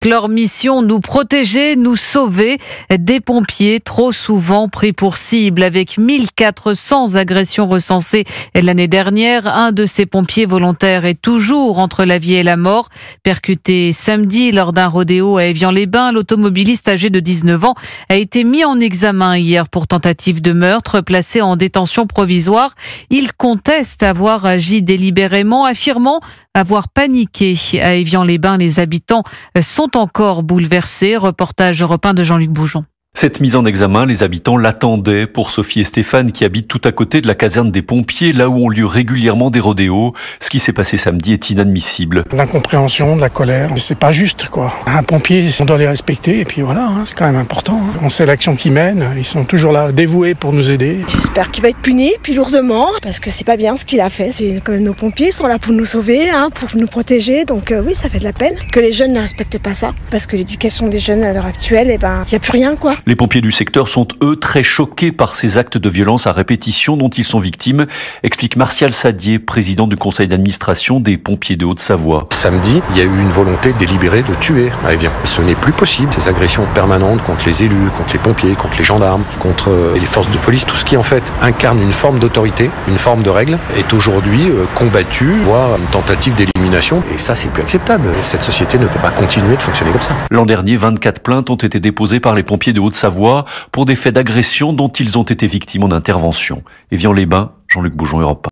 Leur mission, nous protéger, nous sauver. Des pompiers trop souvent pris pour cible. Avec 1400 agressions recensées l'année dernière, un de ces pompiers volontaires est toujours entre la vie et la mort. Percuté samedi lors d'un rodéo à Évian-les-Bains, l'automobiliste âgé de 19 ans a été mis en examen hier pour tentative de meurtre, placé en détention provisoire. Il conteste avoir agi délibérément, affirmant avoir paniqué. À Évian-les-Bains, les habitants sont encore bouleversés. Reportage Europe 1 de Jean-Luc Boujon. Cette mise en examen, les habitants l'attendaient. Pour Sophie et Stéphane, qui habitent tout à côté de la caserne des pompiers, là où ont lieu régulièrement des rodéos, ce qui s'est passé samedi est inadmissible. L'incompréhension, de la colère, c'est pas juste, quoi. Un pompier, on doit les respecter, et puis voilà, c'est quand même important. On sait l'action qu'ils mènent, ils sont toujours là, dévoués pour nous aider. J'espère qu'il va être puni, puis lourdement, parce que c'est pas bien ce qu'il a fait. C'est quand même nos pompiers sont là pour nous sauver, pour nous protéger, donc oui, ça fait de la peine que les jeunes ne respectent pas ça, parce que l'éducation des jeunes à l'heure actuelle, il n'y a plus rien, quoi. Les pompiers du secteur sont, eux, très choqués par ces actes de violence à répétition dont ils sont victimes, explique Martial Sadier, président du conseil d'administration des pompiers de Haute-Savoie. Samedi, il y a eu une volonté délibérée de tuer à Évian. Ce n'est plus possible. Ces agressions permanentes contre les élus, contre les pompiers, contre les gendarmes, contre les forces de police, tout ce qui en fait incarne une forme d'autorité, une forme de règle, est aujourd'hui combattu, voire une tentative d'élimination. Et ça, c'est plus acceptable. Cette société ne peut pas continuer de fonctionner comme ça. L'an dernier, 24 plaintes ont été déposées par les pompiers de Haute-Savoie pour des faits d'agression dont ils ont été victimes en intervention. Évian-les-Bains, Jean-Luc Boujon, Europe 1.